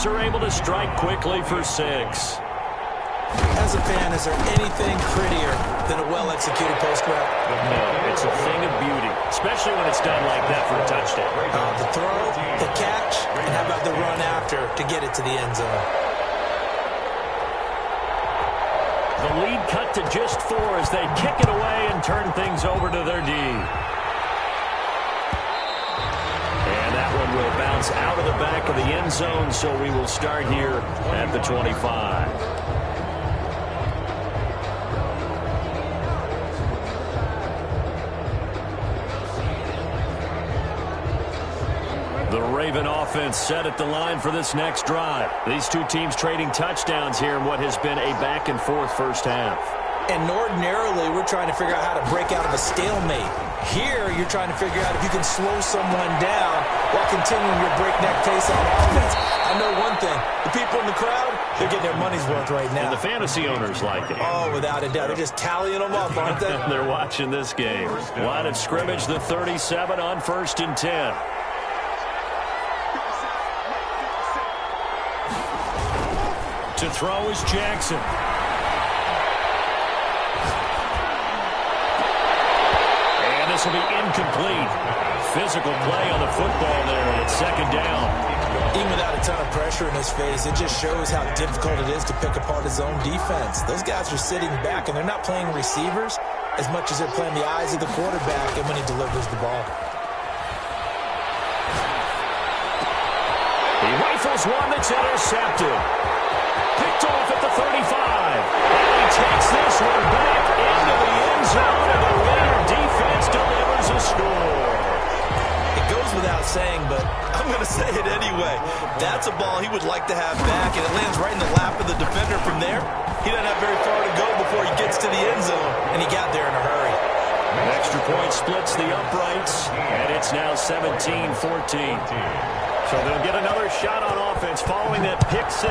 Steelers are able to strike quickly for 6. As a fan, is there anything prettier than a well-executed post route? No, it's a thing of beauty, especially when it's done like that for a touchdown. The throw, the catch, and how about the run after to get it to the end zone? The lead cut to just 4 as they kick it away and turn things over to their D. And that one will bounce out of the back of the end zone, so we will start here at the 25. The Raven offense set at the line for this next drive. These two teams trading touchdowns here in what has been a back-and-forth first half. And ordinarily, we're trying to figure out how to break out of a stalemate. Here, you're trying to figure out if you can slow someone down while continuing your breakneck pace on offense. I know one thing. The people in the crowd, they're getting their money's worth right now. And the fantasy owners like it. Oh, without a doubt. They're just tallying them up, aren't they? They're watching this game. Line of scrimmage, the 37 on 1st and 10. To throw is Jackson. And this will be incomplete. Physical play on the football there, and it's 2nd down. Even without a ton of pressure in his face, it just shows how difficult it is to pick apart his own defense. Those guys are sitting back, and they're not playing receivers as much as they're playing the eyes of the quarterback and when he delivers the ball. He rifles one that's intercepted. Picked off at the 35. And he takes this one back into the end zone, and the Raider defense delivers a score. It goes without saying, but I'm going to say it anyway. That's a ball he would like to have back, and it lands right in the lap of the defender from there. He doesn't have very far to go before he gets to the end zone, and he got there in a hurry. An extra point splits the uprights, and it's now 17-14. So they'll get another shot on offense following that pick 6,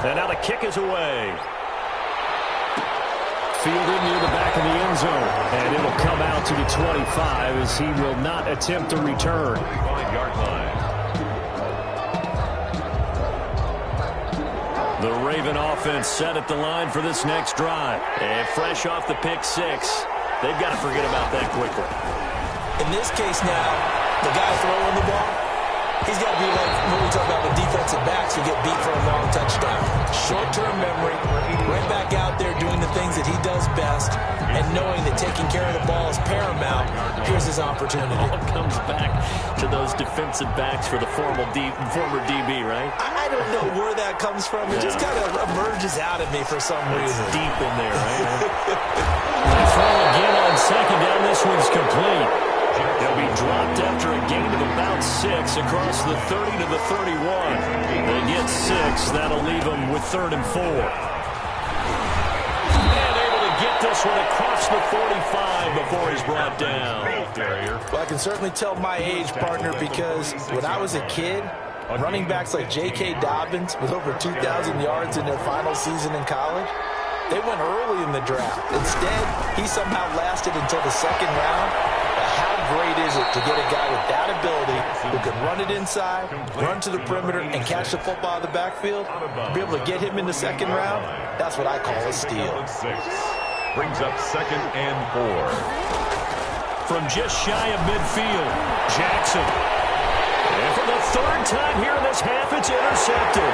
and now the kick is away. Fielded near the back of the end zone, and it'll come out to the 25 as he will not attempt a return. 5-yard line. The Raven offense set at the line for this next drive. And fresh off the pick 6, they've got to forget about that quickly. In this case now, the guy throwing the ball, he's got to be like when we talk about the defensive backs who get beat for a long touchdown. Short-term memory, right back out there doing the things that he does best, and knowing that taking care of the ball is paramount. Here's his opportunity. It all comes back to those defensive backs for the former DB, right? I don't know where that comes from. It just kind of emerges out of me for some reason. It's deep in there, right? They throw again on 2nd down. This one's complete. They'll be dropped after a gain of about 6 across the 30 to the 31. They get 6. That'll leave them with 3rd and 4. And able to get this one across the 45 before he's brought down. Well, I can certainly tell my age, partner, because when I was a kid, running backs like J.K. Dobbins with over 2,000 yards in their final season in college, they went early in the draft. Instead, he somehow lasted until the 2nd round. How great is it to get a guy with that ability who can run it inside, run to the perimeter, and catch the football out of the backfield? To be able to get him in the 2nd round, that's what I call a steal. Brings up 2nd and 4. From just shy of midfield, Jackson. And for the 3rd time here in this half, it's intercepted.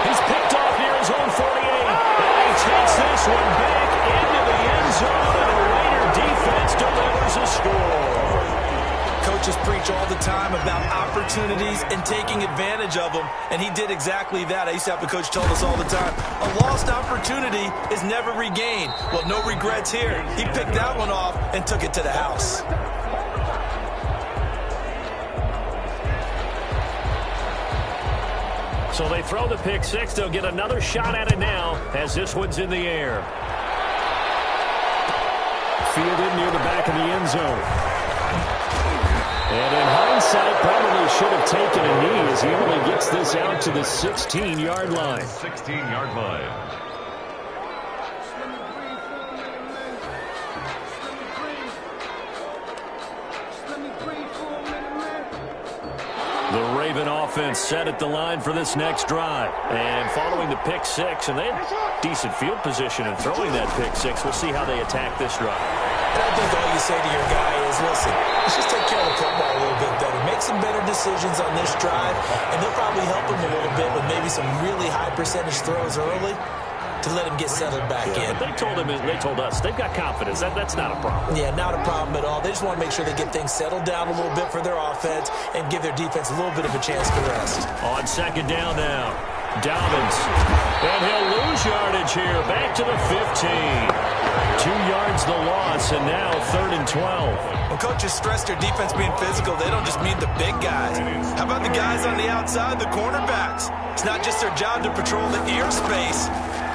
He's picked off near his own 48. And he takes this one back into the end zone, and the Raider defense delivers a score. Coaches preach all the time about opportunities and taking advantage of them, and he did exactly that. I used to have a coach tell us all the time, a lost opportunity is never regained. Well, no regrets here. He picked that one off and took it to the house. So they throw the pick 6. They'll get another shot at it now as this one's in the air. Fielded near the back of the end zone. And in hindsight, probably should have taken a knee as he only gets this out to the 16-yard line. 16-yard line. The Raven offense set at the line for this next drive. And following the pick six, and they had decent field position in throwing that pick six. We'll see how they attack this drive. And I think all you say to your guy is, listen, let's just take care of the football a little bit better. Make some better decisions on this drive, and they'll probably help him a little bit with maybe some really high percentage throws early to let him get settled back in. But they told us, they've got confidence. That's not a problem. Yeah, not a problem at all. They just want to make sure they get things settled down a little bit for their offense and give their defense a little bit of a chance to rest. On second down now, Dobbins. And he'll lose yardage here. Back to the 15. 2 yards the loss, and now 3rd and 12. When coaches stress their defense being physical, they don't just mean the big guys. How about the guys on the outside, the cornerbacks? It's not just their job to patrol the airspace.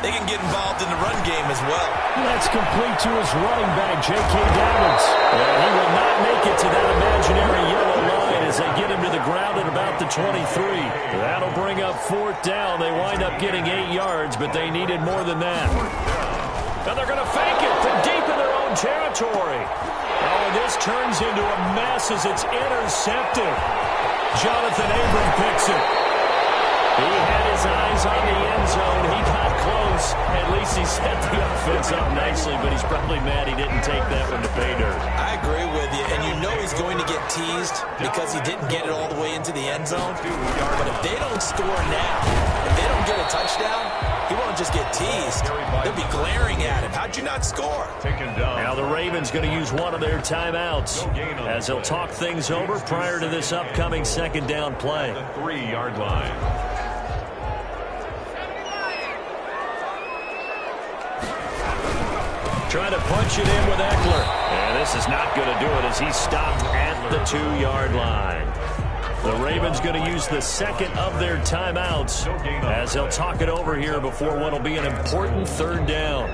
They can get involved in the run game as well. That's complete to his running back, J.K. Dobbins. And he will not make it to that imaginary yellow line as they get him to the ground at about the 23. That'll bring up 4th down. They wind up getting 8 yards, but they needed more than that. And they're going to fake it from deep in their own territory. Oh, and this turns into a mess as it's intercepted. Jonathan Abram picks it. He had his eyes on the end zone. He got close. At least he set the offense up nicely, but he's probably mad he didn't take that one to pay dirt. I agree with you, and you know he's going to get teased because he didn't get it all the way into the end zone. But if they don't score now, if they don't get a touchdown, he won't just get teased. They'll be glaring at him. How'd you not score? Now the Ravens going to use one of their timeouts as they'll talk things over prior to this upcoming second down play. The 3-yard line. Trying to punch it in with Eckler. And this is not going to do it as he's stopped at the 2-yard line. The Ravens going to use the second of their timeouts as they'll talk it over here before what will be an important 3rd down.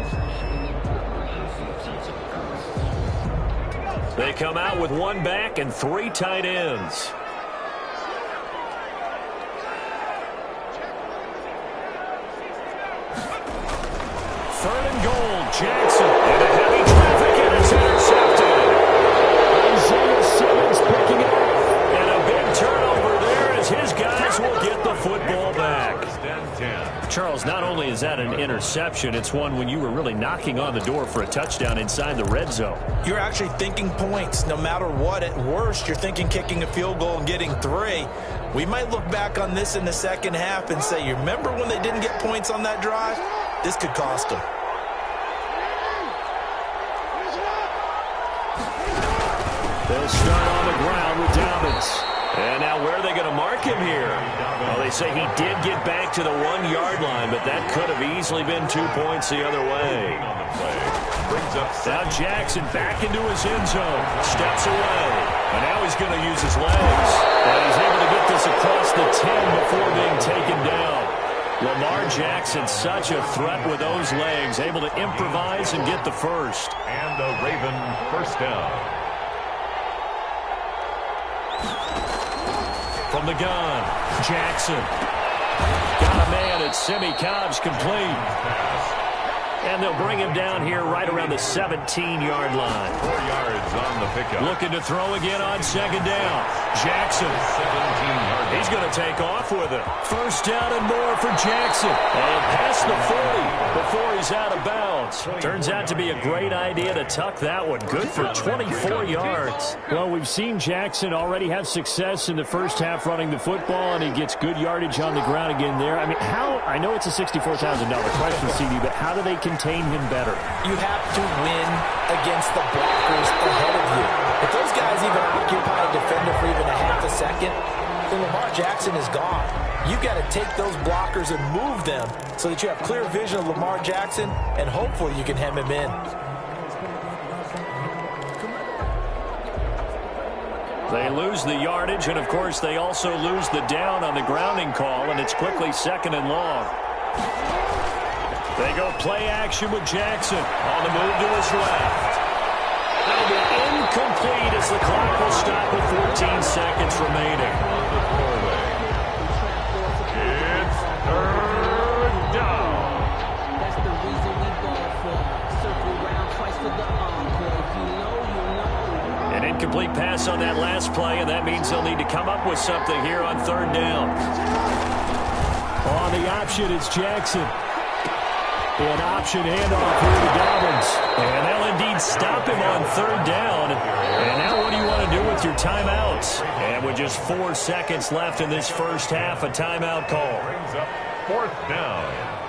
They come out with 1 back and 3 tight ends. 3rd and goal, Jackson. And a heavy traffic and it's intercepted. Isaiah Simmons picking it up. And a big turnover there as his guys will get the football back. Charles, not only is that an interception, it's one when you were really knocking on the door for a touchdown inside the red zone. You're actually thinking points no matter what. At worst, you're thinking kicking a field goal and getting 3. We might look back on this in the second half and say, you remember when they didn't get points on that drive? This could cost them. They'll start on the ground with Dobbins. And now where are they going to mark him here? Well, they say he did get back to the 1-yard line, but that could have easily been 2 points the other way. Now Jackson back into his end zone. Steps away. And now he's going to use his legs. And he's able to get this across the 10 before being taken down. Lamar Jackson, such a threat with those legs, able to improvise and get the first. And a Raven 1st down. From the gun, Jackson. Got a man at Simi Cobbs complete. And they'll bring him down here right around the 17-yard line. 4 yards on the pickup. Looking to throw again on second down. Jackson. 17 yards. He's going to take off with it. 1st down and more for Jackson. And past the 40 before he's out of bounds. Turns out to be a great idea to tuck that one. Good for 24 yards. Well, we've seen Jackson already have success in the first half running the football, and he gets good yardage on the ground again there. I mean, I know it's a $64,000 question, CD, but how do they contain him better? You have to win against the blockers ahead of you. If those guys even occupy a defender for even a half a second, then Lamar Jackson is gone. You've got to take those blockers and move them so that you have clear vision of Lamar Jackson, and hopefully you can hem him in. They lose the yardage, and of course they also lose the down on the grounding call, and it's quickly 2nd and long. They go play action with Jackson on the move to his left. That'll be incomplete as the clock will stop with 14 seconds remaining. It's 3rd down. That's the reason we ball for. Circle around twice for the encore. If you know, you know. An incomplete Incomplete pass on that last play, and that means they'll need to come up with something here on third down. On the option, it's Jackson. An option handoff here to Dobbins. And they'll indeed stop him on third down. And now what do you want to do with your timeouts? And with just 4 seconds left in this first half, a timeout call. Brings up fourth down.